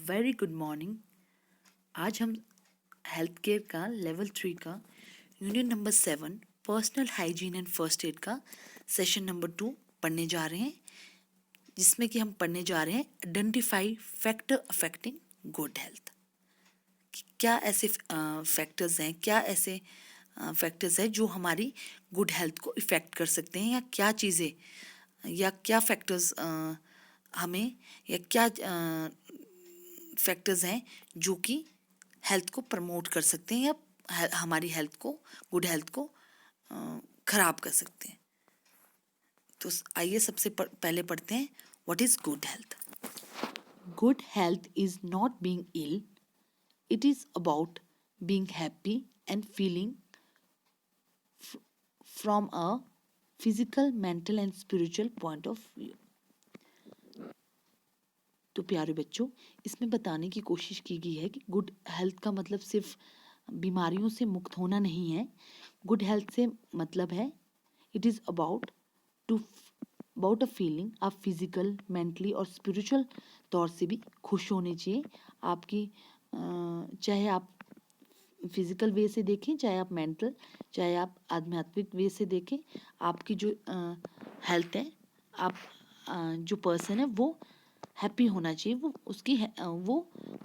Very good morning. आज हम health care का लेवल 3 का unit number 7 personal hygiene and first aid का सेशन नंबर 2 पढ़ने जा रहे हैं, जिसमें कि हम पढ़ने जा रहे हैं identify factor affecting good health. क्या ऐसे फैक्टर्स हैं, क्या ऐसे फैक्टर्स हैं जो हमारी गुड हेल्थ को इफ़ेक्ट कर सकते हैं, या क्या चीज़ें या क्या फैक्टर्स हमें या क्या फैक्टर्स हैं जो कि हेल्थ को प्रमोट कर सकते हैं या हमारी हेल्थ को, गुड हेल्थ को ख़राब कर सकते हैं। तो आइए सबसे पहले पढ़ते हैं what is good health. Good health is not being ill, it is about being happy and feeling from a physical, mental and spiritual point of view. तो प्यारे बच्चों, इसमें बताने की कोशिश की गई है कि गुड हेल्थ का मतलब सिर्फ बीमारियों से मुक्त होना नहीं है। गुड हेल्थ से मतलब है it is about a feeling. आप फिजिकल, मेंटली और स्पिरिचुअल तौर से भी खुश होने चाहिए। आपकी चाहे आप फिजिकल वे से देखें, चाहे आप मेंटल, चाहे आप आध्यात्मिक वे से देखें, आपकी जो हेल्थ है, आप जो पर्सन है वो हैप्पी होना चाहिए, वो उसकी वो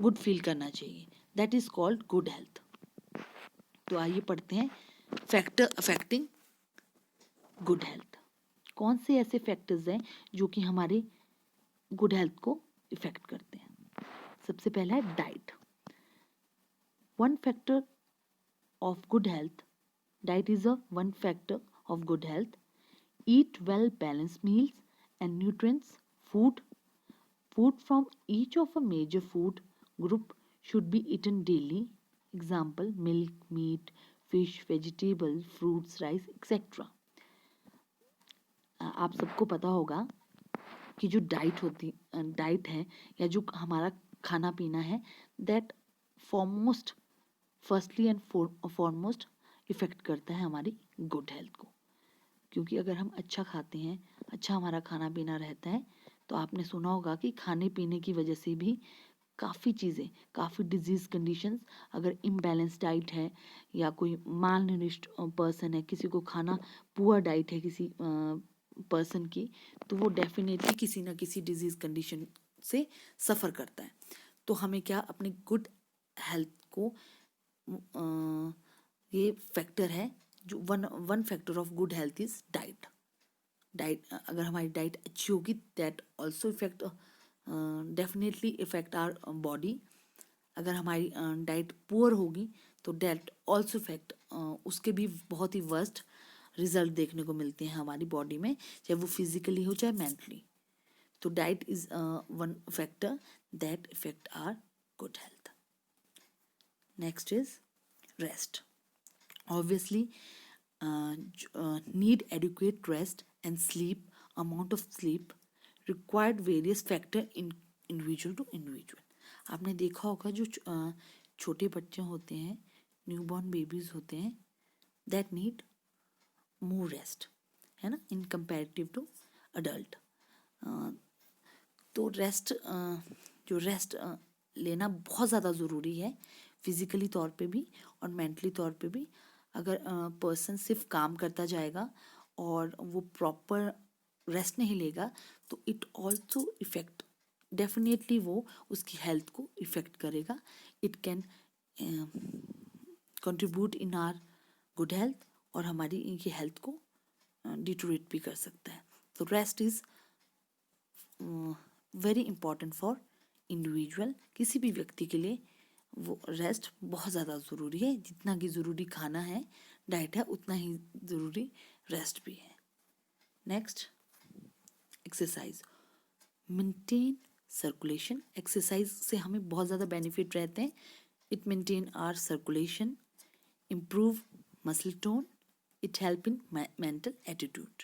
गुड फील करना चाहिए। That is called good health. तो आइए पढ़ते हैं फैक्टर अफेक्टिंग गुड हेल्थ। कौन से ऐसे फैक्टर्स हैं जो कि हमारे गुड हेल्थ को इफेक्ट करते हैं। सबसे पहला है diet. One factor of good health, diet is a one factor of good health. Eat well balanced meals and nutrients. Food from each of a major food group should be eaten daily. Example: milk, meat, fish, vegetable, fruits, rice, etc. आप सबको पता होगा कि जो diet है या जो हमारा खाना पीना है, that foremost firstly and foremost effect करता है हमारी गुड हेल्थ को। क्योंकि अगर हम अच्छा खाते हैं, अच्छा हमारा खाना पीना रहता है, तो आपने सुना होगा कि खाने पीने की वजह से भी काफ़ी चीज़ें, काफ़ी डिजीज़ कंडीशंस, अगर इम्बैलेंस डाइट है या कोई माल न्यूट्रिश्ड पर्सन है, किसी को खाना पुअर डाइट है किसी पर्सन की, तो वो डेफिनेटली किसी ना किसी डिजीज़ कंडीशन से सफ़र करता है। तो हमें क्या, अपनी गुड हेल्थ को ये फैक्टर है जो one factor of good health is diet. अगर हमारी डाइट अच्छी होगी, that also effect definitely effect our body. अगर हमारी डाइट पुअर होगी तो दैट ऑल्सो इफेक्ट, उसके भी बहुत ही वर्स्ट रिजल्ट देखने को मिलते हैं हमारी बॉडी में, चाहे वो फिजिकली हो चाहे मेंटली। तो diet is one factor that effect our good health. Next is rest. Obviously, need adequate rest and sleep. Amount of sleep required various factor in individual to individual. आपने देखा होगा जो छोटे बच्चे होते हैं, न्यूबॉर्न बेबीज होते हैं, दैट नीड मोर रेस्ट, है ना, इन कंपेरेटिव टू अडल्ट। तो रेस्ट लेना बहुत ज़्यादा ज़रूरी है, फिज़िकली तौर पे भी और मेंटली तौर पे भी। अगर पर्सन सिर्फ काम करता जाएगा और वो प्रॉपर रेस्ट नहीं लेगा, तो इट ऑल्सो इफ़ेक्ट, डेफिनेटली वो उसकी हेल्थ को इफ़ेक्ट करेगा। It can contribute in are good health और हमारी इनकी हेल्थ को डिटोरेट भी कर सकता है। तो rest is very important for individual. किसी भी व्यक्ति के लिए वो रेस्ट बहुत ज़्यादा ज़रूरी है। जितना कि ज़रूरी खाना है, डाइट है, उतना ही ज़रूरी रेस्ट भी है। Next, exercise. Maintain circulation. Exercise से हमें बहुत ज़्यादा बेनिफिट रहते हैं। It maintain our circulation, improve muscle tone, it help in mental attitude,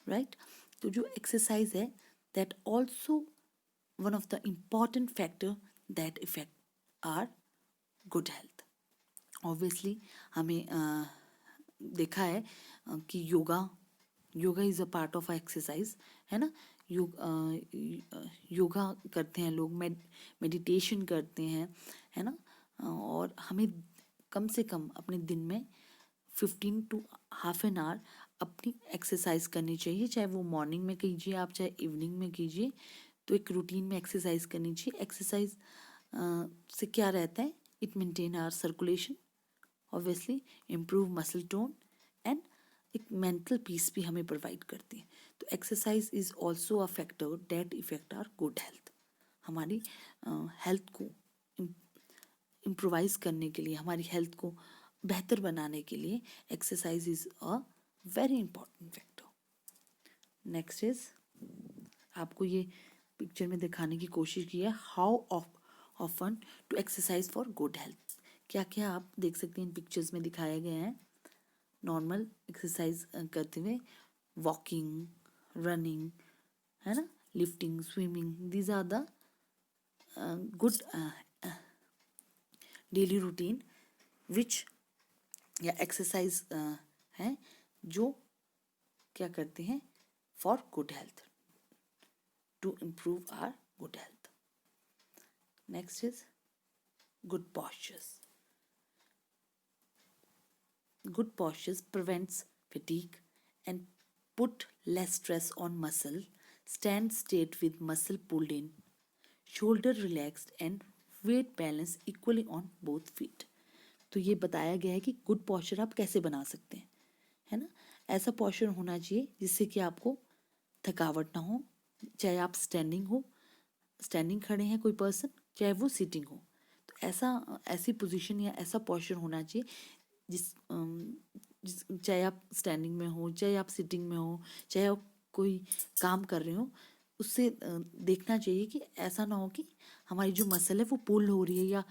right. तो जो एक्सरसाइज है, that also one of the important factor that effect our good health. Obviously हमें देखा है कि yoga is a part of exercise, है ना। योगा करते हैं लोग, मेडिटेशन करते हैं, है ना। और हमें कम से कम अपने दिन में 15 टू हाफ एन आवर अपनी एक्सरसाइज करनी चाहिए, चाहे वो मॉर्निंग में कीजिए आप, चाहे इवनिंग में कीजिए। तो एक रूटीन में एक्सरसाइज करनी चाहिए। एक्सरसाइज से क्या रहता है, it maintain our circulation, obviously improve muscle tone and एक मेंटल पीस भी हमें प्रोवाइड करती है। तो exercise is also a factor that effect our good health. हमारी हेल्थ को इम्प्रोवाइज करने के लिए, हमारी हेल्थ को बेहतर बनाने के लिए exercise is a very important factor. Next is, आपको ये पिक्चर में दिखाने की कोशिश की है, how often to exercise for good health. क्या क्या आप देख सकते हैं इन पिक्चर्स में दिखाए गए हैं। नॉर्मल एक्सरसाइज करते हुए, वॉकिंग, रनिंग, है ना, lifting, swimming, these are the good daily routine which या एक्सरसाइज है जो क्या करते हैं for good health, to improve our good health. Next is good postures. Good postures prevents fatigue and put less stress on muscle. Stand straight with muscle pulled in, shoulder relaxed and weight balance equally on both feet. तो ये बताया गया है कि good posture आप कैसे बना सकते हैं, है ना। ऐसा पॉस्चर होना चाहिए जिससे कि आपको थकावट ना हो, चाहे आप स्टैंडिंग खड़े हैं कोई पर्सन, चाहे वो सिटिंग हो। तो ऐसी पोजीशन या ऐसा पॉस्चर होना चाहिए चाहे आप स्टैंडिंग में हो, चाहे आप सिटिंग में हो, चाहे आप कोई काम कर रहे हो, उससे देखना चाहिए कि ऐसा ना हो कि हमारी जो मसल है वो पुल हो रही है, या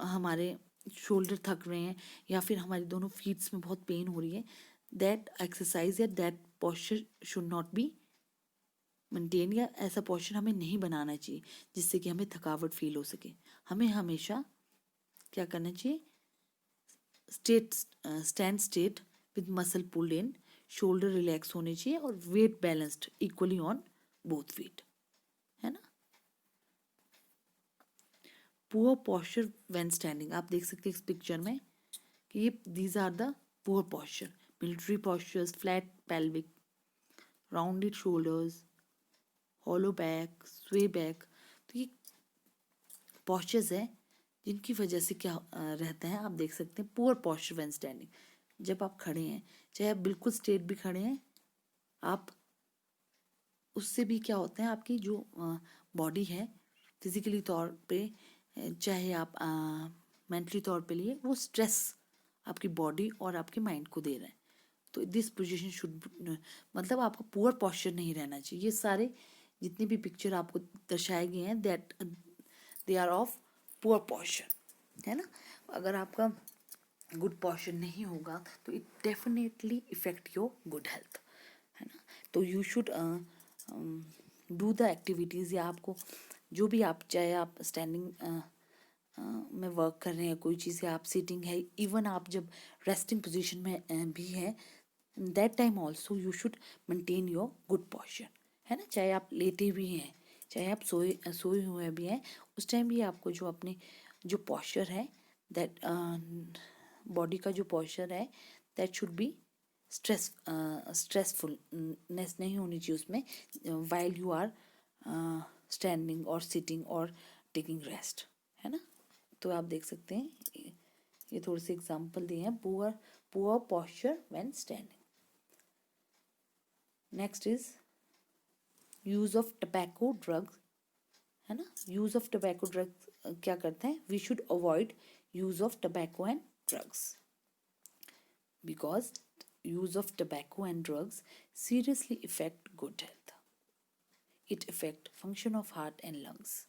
हमारे शोल्डर थक रहे हैं, या फिर हमारी दोनों फीट्स में बहुत पेन हो रही है। दैट एक्सरसाइज या that posture should not be maintain, या ऐसा पॉस्चर हमें नहीं बनाना चाहिए जिससे कि हमें थकावट फील हो सके। हमें हमेशा क्या करना चाहिए, stand straight with muscle pulled in, shoulder relax होने चाहिए और weight balanced equally on both feet, है ना। पुअर पॉस्चर व्हेन स्टैंडिंग, आप देख सकते हैं इस पिक्चर में कि ये these are the poor posture. Military postures, flat pelvic, rounded shoulders, hollow back, sway back. तो ये पॉस्चर्स है जिनकी वजह से क्या रहता है, आप देख सकते हैं पुअर पॉस्चर व्हेन स्टैंडिंग। जब आप खड़े हैं, चाहे आप बिल्कुल स्ट्रेट भी खड़े हैं, आप उससे भी क्या होता है, आपकी जो बॉडी है फिजिकली तौर पे, चाहे आप मेंटली तौर पे लिए, वो स्ट्रेस आपकी बॉडी और आपके माइंड को दे रहे हैं। तो दिस पोजीशन शुड, मतलब आपका पुअर पॉस्चर नहीं रहना चाहिए। ये सारे जितने भी पिक्चर आपको दर्शाए गए हैं, that they are of poor posture, है ना। अगर आपका गुड पॉस्चर नहीं होगा तो it definitely effect your good health, है ना। तो you should do the activities, या आपको जो भी आप, चाहे आप स्टैंडिंग में वर्क कर रहे हैं कोई चीज़, या आप सिटिंग है, इवन आप जब रेस्टिंग पोजीशन में भी है, that time also you should maintain your good posture, है ना। चाहे आप लेटे भी हैं, चाहे आप सोए हुए भी हैं, उस टाइम भी आपको जो अपने जो पॉस्चर है, दैट बॉडी का जो पॉस्चर है, दैट शुड बी स्ट्रेसफुलनेस नहीं होनी चाहिए उसमें वाइल यू आर स्टैंडिंग और सिटिंग और टेकिंग रेस्ट, है ना। तो आप देख सकते हैं ये थोड़े से एग्जांपल दिए हैं, poor posture when standing. Next is use of tobacco drugs, है ना। यूज ऑफ टबैको ड्रग्स क्या करते हैं, we should avoid use of tobacco and drugs because use of tobacco and drugs seriously affect good health. It affect function of heart and lungs.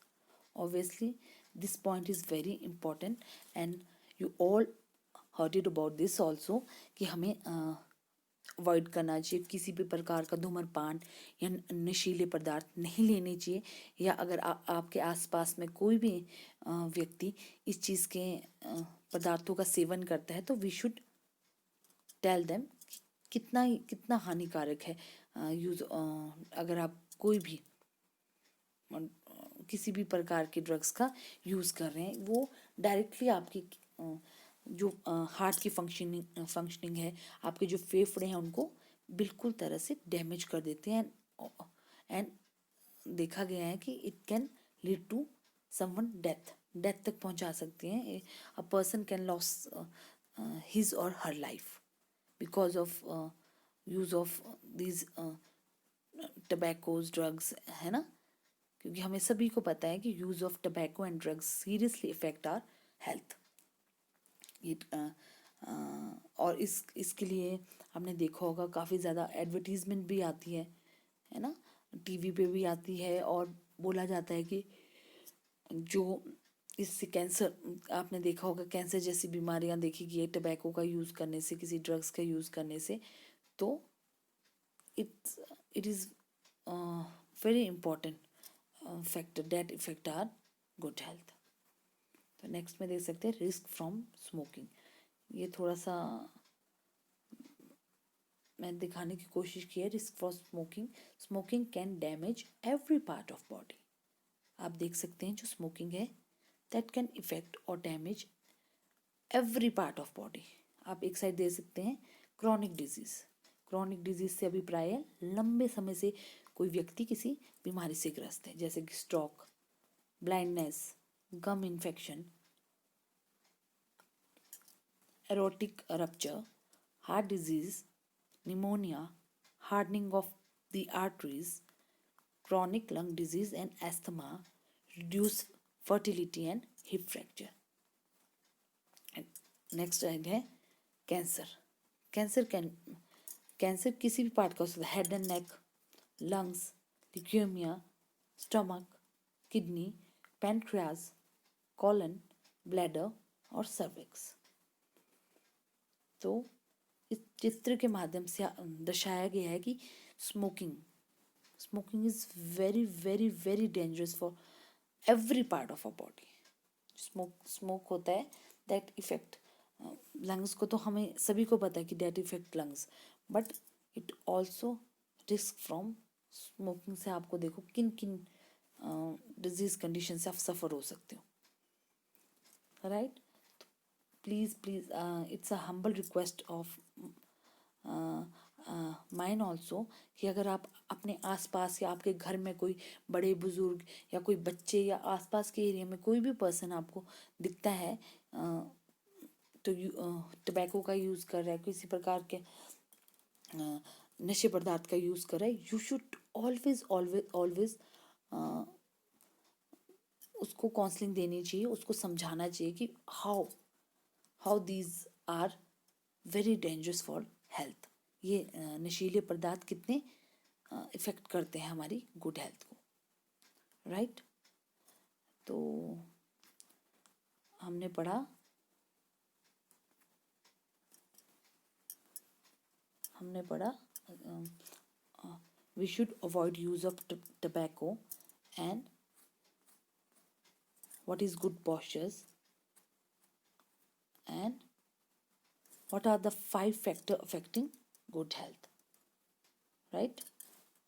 Obviously this point is very important and you all heard it about this also कि हमें avoid करना चाहिए, किसी भी प्रकार का धूम्रपान या नशीले पदार्थ नहीं लेने चाहिए, या अगर आपके आसपास में कोई भी व्यक्ति इस चीज़ के पदार्थों का सेवन करता है तो वी शुड टेल देम कितना हानिकारक है यूज़। अगर आप कोई भी किसी भी प्रकार के ड्रग्स का यूज़ कर रहे हैं, वो डायरेक्टली आपकी जो हार्ट की फंक्शनिंग है, आपके जो फेफड़े हैं उनको बिल्कुल तरह से डैमेज कर देते हैं। एंड देखा गया है कि it can lead to someone death तक पहुंचा सकते हैं। A person can loss his और her life because of use of these tobaccos drugs, है ना। क्योंकि हमें सभी को पता है कि use of tobacco and drugs seriously effect our health. ये और इसके लिए हमने देखा होगा काफ़ी ज़्यादा एडवर्टीजमेंट भी आती है ना, टीवी पे भी आती है, और बोला जाता है कि जो इससे कैंसर, आपने देखा होगा कैंसर जैसी बीमारियां देखी गई है टबैको का यूज़ करने से, किसी ड्रग्स का यूज़ करने से। तो it is very important factor that effect our good health. तो नेक्स्ट में देख सकते हैं रिस्क फ्रॉम स्मोकिंग। ये थोड़ा सा मैंने दिखाने की कोशिश की है। Risk for smoking, smoking can damage every part of body. आप देख सकते हैं जो स्मोकिंग है दैट कैन इफेक्ट और damage every part of body. आप एक साइड दे सकते हैं क्रॉनिक डिजीज। क्रॉनिक डिजीज से अभिप्राय है लंबे समय से कोई व्यक्ति किसी बीमारी से ग्रस्त है, जैसे कि stroke, blindness, gum infection, aortic rupture, heart disease, pneumonia, hardening of the arteries, chronic lung disease and asthma, reduced fertility and hip fracture. And next है कैंसर। कैंसर किसी भी पार्ट का हो सकता है, head and neck, lungs, leukaemia, stomach, kidney, pancreas, colon, bladder और cervix. तो इस चित्र के माध्यम से दर्शाया गया है कि smoking is very very very dangerous for every part of a body. Smoke होता है दैट इफेक्ट लंग्स को, तो हमें सभी को पता है कि that effect lungs, but it also risk from smoking से आपको देखो किन किन डिजीज कंडीशन से आप सफ़र हो सकते हो, right. Please please it's a humble request of mine also कि अगर आप अपने आसपास या आपके घर में कोई बड़े बुजुर्ग या कोई बच्चे या आसपास के एरिया में कोई भी पर्सन आपको दिखता है तो टबैको का यूज़ कर रहा है, किसी प्रकार के नशे पदार्थ का यूज़ कर रहा है, you should always always always उसको काउंसलिंग देनी चाहिए, उसको समझाना चाहिए कि how these are very dangerous for health. ये नशीले पदार्थ कितने इफ़ेक्ट करते हैं हमारी गुड हेल्थ को, राइट। तो हमने पढ़ा we should avoid use of tobacco, and what is good postures, and what are the 5 factors affecting good health, right।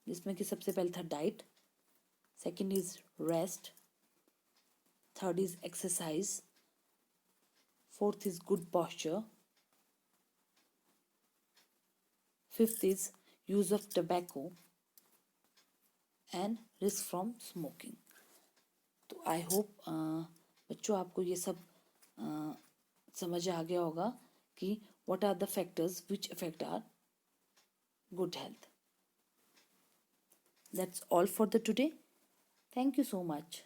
जिसमें कि सबसे पहले था diet, second is rest, third is exercise, fourth is good posture, fifth is use of tobacco and risk from smoking. तो I hope बच्चों आपको ये सब समझ आ गया होगा कि what are the factors which affect our good health. That's all for the today. Thank you so much.